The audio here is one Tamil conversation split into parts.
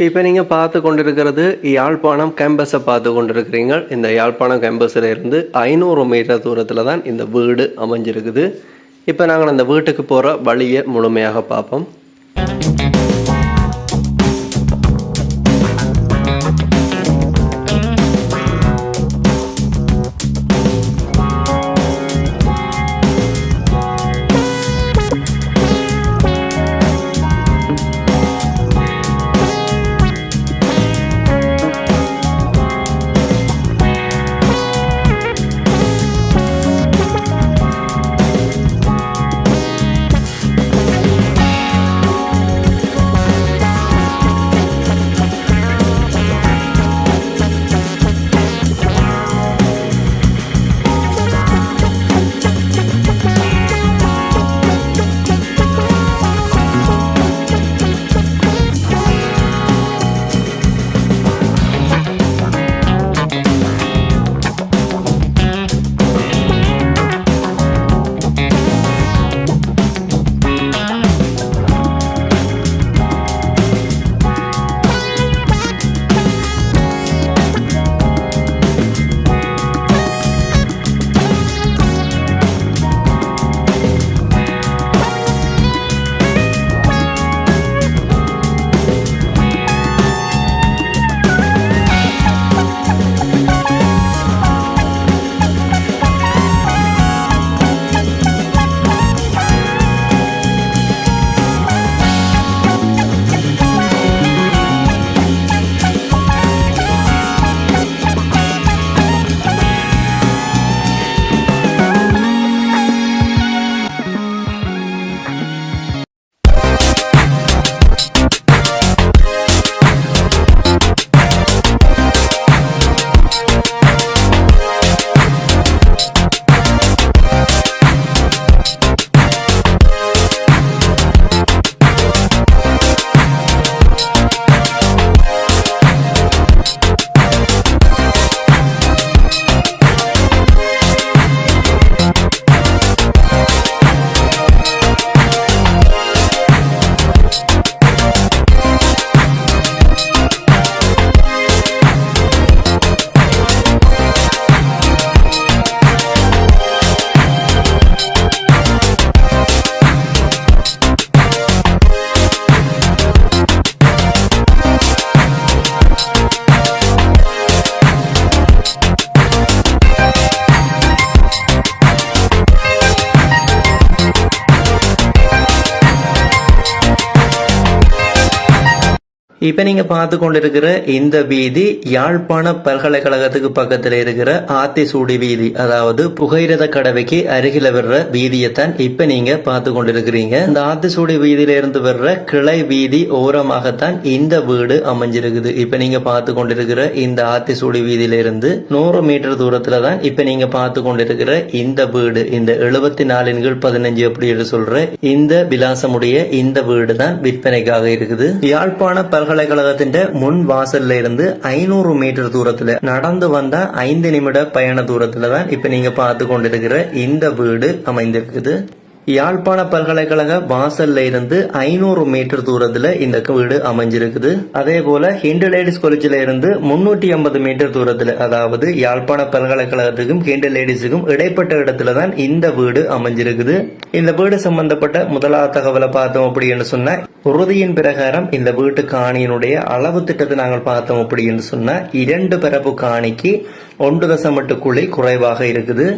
இப்போ நீங்கள் பார்த்து கொண்டிருக்கிறது யாழ்ப்பாணம் கேம்பஸை பார்த்து கொண்டிருக்கிறீங்க. இந்த யாழ்ப்பாணம் கேம்பஸில் இருந்து 500 மீட்டர் தூரத்தில் தான் இந்த வீடு அமைஞ்சிருக்குது. இப்போ நாங்கள் அந்த வீட்டுக்கு போகிற வழியை முழுமையாக பார்ப்போம். இப்போ நீங்கள் பார்த்து கொண்டிருக்கிற இந்த வீதி யாழ்ப்பாண பல்கலைக்கழகத்துக்கு பக்கத்தில் இருக்கிற ஆத்திசூடி வீதி, அதாவது புகையிரத கடவைக்கு அருகில வர்ற வீதியைத்தான் இப்ப நீங்க பார்த்து கொண்டிருக்கிறீங்க. இந்த ஆத்திசூடி வீதியில இருந்து வர்ற கிளை வீதி ஓரமாகத்தான் இந்த வீடு அமைஞ்சிருக்குது. இப்ப நீங்க பார்த்து கொண்டிருக்கிற இந்த ஆத்திசூடி வீதியில இருந்து 100 மீட்டர் தூரத்துல தான் இப்ப நீங்க பார்த்து கொண்டிருக்கிற இந்த வீடு, இந்த 74/15 அப்படின்னு சொல்ற இந்த விலாசமுடைய இந்த வீடு தான் விற்பனைக்காக இருக்குது. யாழ்ப்பாண பல்கலைக்கழகத்தின் முன் வாசல்ல இருந்து 500 மீட்டர் தூரத்துல நடந்து வந்தா 5 நிமிட பயண தூரத்துல தான் இப்ப நீங்க பார்த்து கொண்டிருக்கிற இந்த வீடு அமைந்திருக்குது. யாழ்ப்பாண பல்கலைக்கழக வாசல்ல இருந்து 500 மீட்டர் தூரத்துல இந்த வீடு அமைஞ்சிருக்குது. அதே போல ஹிந்து லேடிஸ் காலேஜ்ல இருந்து 350 மீட்டர் தூரத்துல, அதாவது யாழ்ப்பாண பல்கலைக்கழகத்துக்கும் ஹிந்து லேடிஸுக்கும் இடைப்பட்ட இடத்துல தான் இந்த வீடு அமைஞ்சிருக்குது. இந்த வீடு சம்பந்தப்பட்ட முதலாவது தகவலை பார்த்தோம் அப்படின்னு சொன்னா, உறுதியின் பிரகாரம் இந்த வீட்டு காணியினுடைய அளவு திட்டத்தை நாங்கள் பார்த்தோம் அப்படின்னு சொன்னா 2 பரப்பு காணிக்கு 1.8 குழி குறைவாக இருக்குது.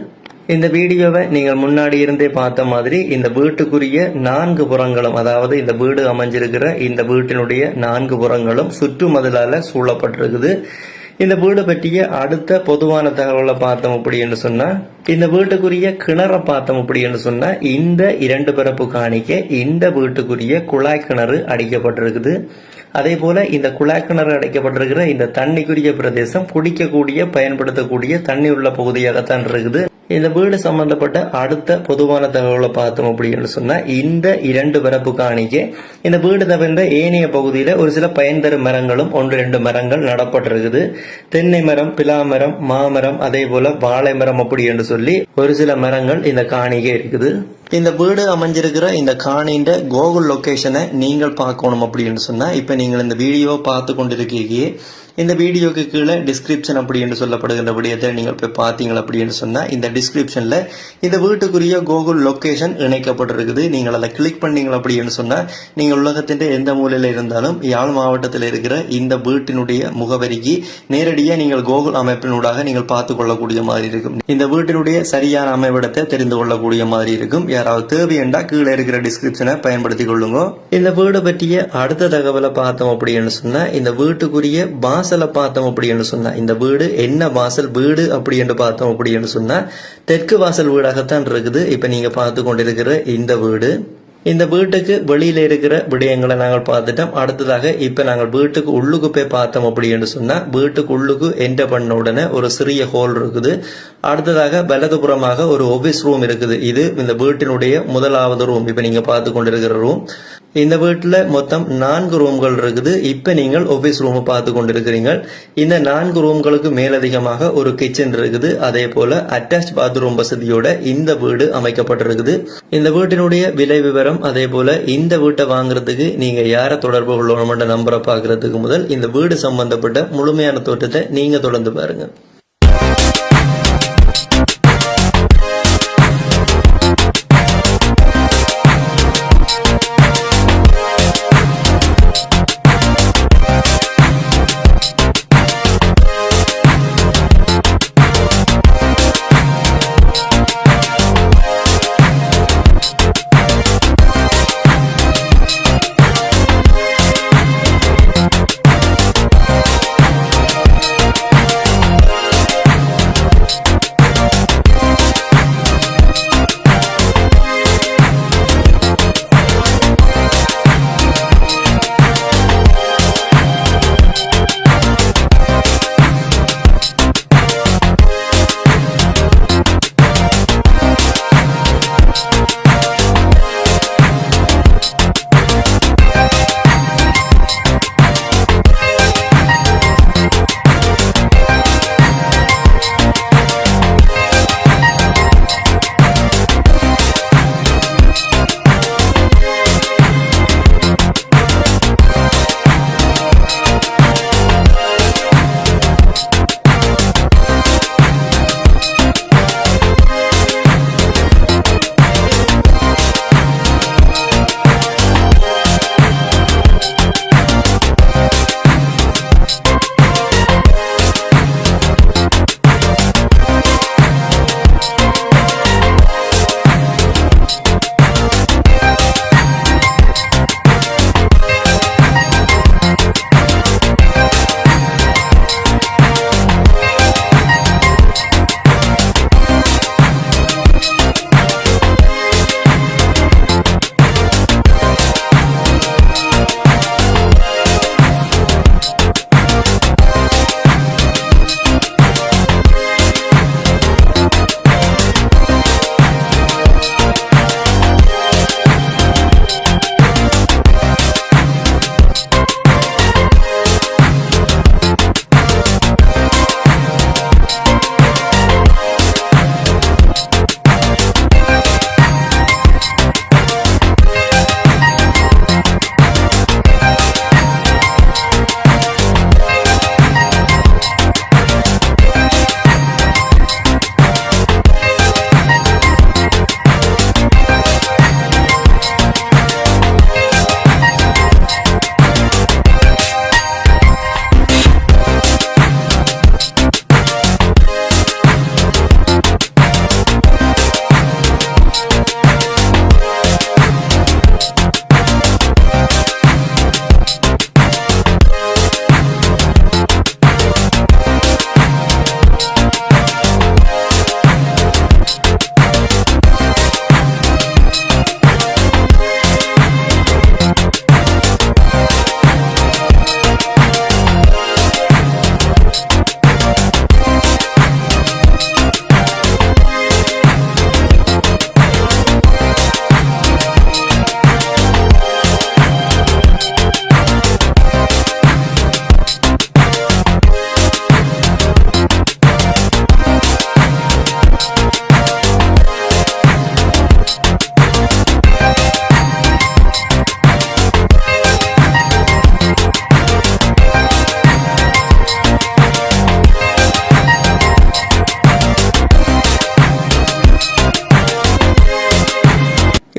இந்த வீடியோவை நீங்கள் முன்னாடி இருந்தே பார்த்த மாதிரி இந்த வீட்டுக்குரிய 4 புறங்களும், அதாவது இந்த வீடு அமைஞ்சிருக்கிற இந்த வீட்டினுடைய 4 புறங்களும் சுற்று மதிலால சூழப்பட்டிருக்குது. இந்த வீடு பற்றிய அடுத்த பொதுவான தகவலை பார்த்தோம் அப்படின்னு சொன்னா, இந்த வீட்டுக்குரிய கிணற பார்த்தோம் அப்படின்னு சொன்னா, இந்த 2 பரப்பு காணிக்க இந்த வீட்டுக்குரிய குழாய் கிணறு அடிக்கப்பட்டிருக்குது. அதே போல இந்த குழாய் கிணறு அடைக்கப்பட்டிருக்கிற இந்த தண்ணிக்குரிய பிரதேசம் குடிக்கக்கூடிய பயன்படுத்தக்கூடிய தண்ணி உள்ள பகுதியாகத்தான் இருக்குது. இந்த வீடு சம்பந்தப்பட்ட அடுத்த பொதுவான தகவலை பார்த்தோம் அப்படின்னு சொன்னா இந்த 2 வரப்பு காணிக்கு இந்த வீடு தவிர்ந்த ஏனைய பகுதியில ஒரு சில பயன் தரும் மரங்களும் 1-2 மரங்கள் நடப்பட்டிருக்குது. தென்னை மரம், பிலா மரம், மாமரம், அதே போல வாழை மரம் அப்படி என்று சொல்லி ஒரு சில மரங்கள் இந்த காணிக்கே இருக்குது. இந்த வீடு அமைஞ்சிருக்கிற இந்த காணின்ற கூகுள் லொகேஷனை நீங்கள் பார்க்கணும் அப்படின்னு சொன்னா இப்ப நீங்கள் இந்த வீடியோ பார்த்து கொண்டிருக்கீங்க. இந்த வீடியோக்கு கீழே டிஸ்கிரிப்ஷன் அப்படி என்று சொல்லப்படுகின்ற விடயத்தை நீங்கள் போய் பார்த்தீங்க அப்படின்னு சொன்னா இந்த டிஸ்கிரிப்ஷன்ல இந்த வீட்டுக்குரிய கூகுள் லொகேஷன் இணைக்கப்பட்டிருக்குது. நீங்கள் அதை கிளிக் பண்ணீங்க அப்படின்னு சொன்னா நீங்கள் உலகத்தின் எந்த மூலையில இருந்தாலும் யாழ் மாவட்டத்தில் இருக்கிற இந்த வீட்டினுடைய முகவரிக்கு நேரடியாக நீங்கள் கூகுள் அமைப்பினூடாக நீங்கள் பார்த்து கொள்ளக்கூடிய மாதிரி இருக்கும். இந்த வீட்டினுடைய சரியான அமைவிடத்தை தெரிந்து கொள்ளக்கூடிய மாதிரி இருக்கும். யாராவது தேவையண்டா கீழே இருக்கிற டிஸ்கிரிப்ஷனை பயன்படுத்திக் கொள்ளுங்க. இந்த வீடு பற்றிய அடுத்த தகவலை பார்த்தோம் அப்படின்னு சொன்னா இந்த வீட்டுக்குரிய வாசலை பார்த்தோம் அப்படின்னு சொன்னா இந்த வீடு என்ன வாசல் வீடு அப்படி என்று பார்த்தோம் அப்படின்னு சொன்னா தெற்கு வாசல் வீடாகத்தான் இருக்குது. இப்ப நீங்க பார்த்து கொண்டிருக்கிற இந்த வீடு. இந்த வீட்டுக்கு வெளியில இருக்கிற விடயங்களை நாங்கள் பார்த்துட்டோம். அடுத்ததாக இப்ப நாங்கள் வீட்டுக்கு உள்ளுக்கு போய் பார்த்தோம் அப்படின்னு சொன்னா வீட்டுக்கு உள்ளுக்கு என்டர் பண்ண உடனே ஒரு சிறிய ஹோல் இருக்குது. அடுத்ததாக வலதுபுறமாக ஒரு ஆபீஸ் ரூம் இருக்குது. இது இந்த வீட்டினுடைய முதலாவது ரூம். இப்ப நீங்க பார்த்து கொண்டிருக்கிற ரூம். இந்த வீட்டுல மொத்தம் 4 ரூம்கள் இருக்குது. இப்ப நீங்கள் ஆபீஸ் ரூம் பார்த்து கொண்டிருக்கிறீங்க. இந்த 4 ரூம்களுக்கு மேலதிகமாக ஒரு கிச்சன் இருக்குது. அதே போல அட்டாச் பாத்ரூம் வசதியோட இந்த வீடு அமைக்கப்பட்டிருக்குது. இந்த வீட்டினுடைய விலை விவரம், அதே போல இந்த வீட்டை வாங்குறதுக்கு நீங்க யாரை தொடர்பு கொள்ளணும்ன்ற நம்பரை பாக்குறதுக்கு முதல் இந்த வீடு சம்பந்தப்பட்ட முழுமையான தோற்றத்தை நீங்க தொடர்ந்து பாருங்க.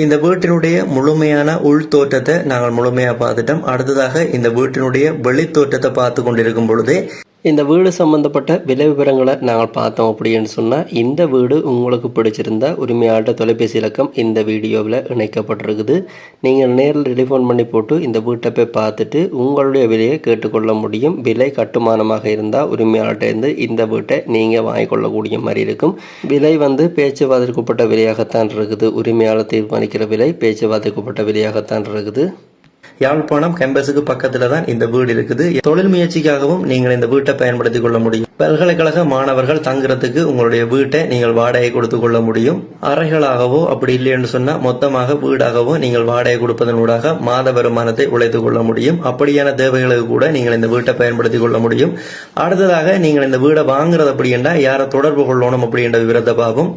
இந்த வீட்டினுடைய முழுமையான உள் தோற்றத்தை நாங்கள் முழுமையாக பார்த்துட்டோம். அடுத்ததாக இந்த வீட்டினுடைய வெளி தோற்றத்தை பார்த்து கொண்டிருக்கும் பொழுதே இந்த வீடு சம்பந்தப்பட்ட விலை விவரங்களை நாங்கள் பார்த்தோம் அப்படின்னு சொன்னால், இந்த வீடு உங்களுக்கு பிடிச்சிருந்தா உரிமையாளர் தொலைபேசி இலக்கம் இந்த வீடியோவில் இணைக்கப்பட்டிருக்குது. நீங்கள் நேரில் டெலிஃபோன் பண்ணி போட்டு இந்த வீட்டை போய் பார்த்துட்டு உங்களுடைய விலையை கேட்டுக்கொள்ள முடியும். விலை கட்டுமானமாக இருந்தால் உரிமையாளர்கிட்ட இந்த வீட்டை நீங்கள் வாங்கிக்கொள்ளக்கூடிய மாதிரி இருக்கும். விலை பேச்சுவார்த்தைக்குட்பட்ட விலையாகத்தான் இருக்குது. உரிமையாளர் தீர்மானிக்கிற விலை பேச்சுவார்த்தைக்குட்பட்ட விலையாகத்தான் இருக்குது. யாழ்ப்பாணம் கேம்பஸுக்கு பக்கத்துல தான் இந்த வீடு இருக்குது. தொழில் முயற்சிக்காகவும் நீங்கள் இந்த வீட்டை பயன்படுத்திக் கொள்ள முடியும். பல்கலைக்கழக மாணவர்கள் தங்குறதுக்கு உங்களுடைய வீட்டை நீங்கள் வாடகை கொடுத்து கொள்ள முடியும். அறைகளாகவோ அப்படி இல்லை என்று சொன்னா மொத்தமாக வீடாகவோ நீங்கள் வாடகை கொடுப்பதனூடாக மாத வருமானத்தை உழைத்துக் கொள்ள முடியும். அப்படியான தேவைகளுக்கு கூட நீங்கள் இந்த வீட்டை பயன்படுத்திக் கொள்ள முடியும். அடுத்ததாக நீங்கள் இந்த வீடை வாங்குறது அப்படி என்றா யாரை தொடர்பு கொள்ளணும் அப்படின்ற விவரத்தை பார்ப்போம்.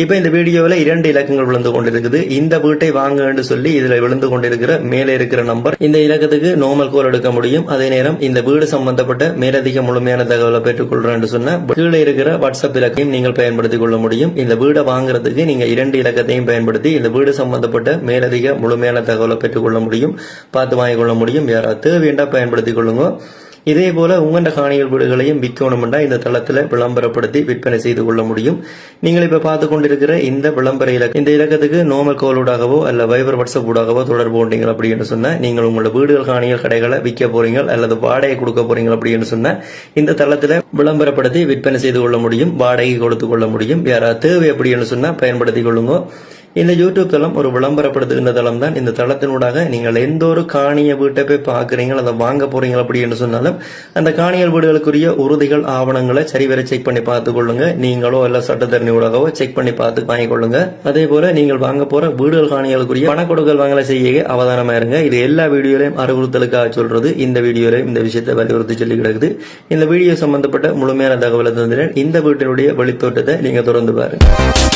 இப்ப இந்த வீடியோவில் 2 இலக்கங்கள் விழுந்து கொண்டிருக்குது. இந்த வீட்டை வாங்க என்று சொல்லி இதுல விழுந்து கொண்டிருக்கிற மேலே இருக்கிற நம்பர், இந்த இலக்கத்துக்கு நார்மல் கால் எடுக்க முடியும். அதே நேரம் இந்த வீடு சம்பந்தப்பட்ட மேலதிக முழுமையான தகவலை பெற்றுக்கொள்றேன் என்று சொன்ன கீழே இருக்கிற வாட்ஸ்அப் இலக்கையும் நீங்கள் பயன்படுத்திக் கொள்ள முடியும். இந்த வீடை வாங்குறதுக்கு நீங்க 2 இலக்கத்தையும் பயன்படுத்தி இந்த வீடு சம்பந்தப்பட்ட மேலதிக முழுமையான தகவலை பெற்றுக்கொள்ள முடியும், பார்த்து வாங்கிக் கொள்ள முடியும். யாராவது தேவையண்டா பயன்படுத்திக் கொள்ளுங்க. இதே போல உங்களோட காணிகள் வீடுகளையும் விற்கணும்னா இந்த தளத்தில் விளம்பரப்படுத்தி விற்பனை செய்து கொள்ள முடியும். நீங்கள் இப்ப பார்த்து கொண்டிருக்கிற இந்த விளம்பர இலக்கம், இந்த இலக்கத்துக்கு நார்மல் கால் ஊடாகவோ அல்ல வைபர் வாட்ஸ்அப் ஊடாகவோ தொடர்பு கொண்டீங்க அப்படின்னு சொன்னா, நீங்கள் உங்களோட வீடுகள் காணிகள் கடைகளை விற்க போறீங்க அல்லது வாடகை கொடுக்க போறீங்க அப்படின்னு சொன்னா இந்த தளத்தில் விளம்பரப்படுத்தி விற்பனை செய்து கொள்ள முடியும், வாடகை கொடுத்து கொள்ள முடியும். யாராவது தேவை அப்படின்னு சொன்னா பயன்படுத்திக் கொள்ளுங்க. இந்த யூடியூப் தளம் ஒரு விளம்பரப்படுத்துகின்ற தளம் தான். இந்த தளத்தினூடாக நீங்கள் எந்த ஒரு காணிய வீட்டை போய் பார்க்குறீங்க அதை வாங்க போறீங்க அப்படின்னு சொன்னாலும் அந்த காணியல் வீடுகளுக்குரிய உறுதிகள் ஆவணங்களை சரிவர செக் பண்ணி பார்த்துக் கொள்ளுங்க. நீங்களோ இல்ல சட்டத்தரணி ஊடாகவோ செக் பண்ணி பார்த்து வாங்கிக் கொள்ளுங்க. அதே போல நீங்கள் வாங்க போற வீடுகள் காணிகளுக்குரிய பண கொடுக்கல் வாங்கலை செய்ய அவதானமா இருங்க. இது எல்லா வீடியோலையும் அறிவுறுத்தலுக்காக சொல்றது. இந்த வீடியோலையும் இந்த விஷயத்தை வலியுறுத்தி சொல்லி கிடக்குது. இந்த வீடியோ சம்பந்தப்பட்ட முழுமையான தகவலை தந்துடன் இந்த வீட்டினுடைய வெளித்தோட்டத்தை நீங்க தொடர்ந்து பாருங்க.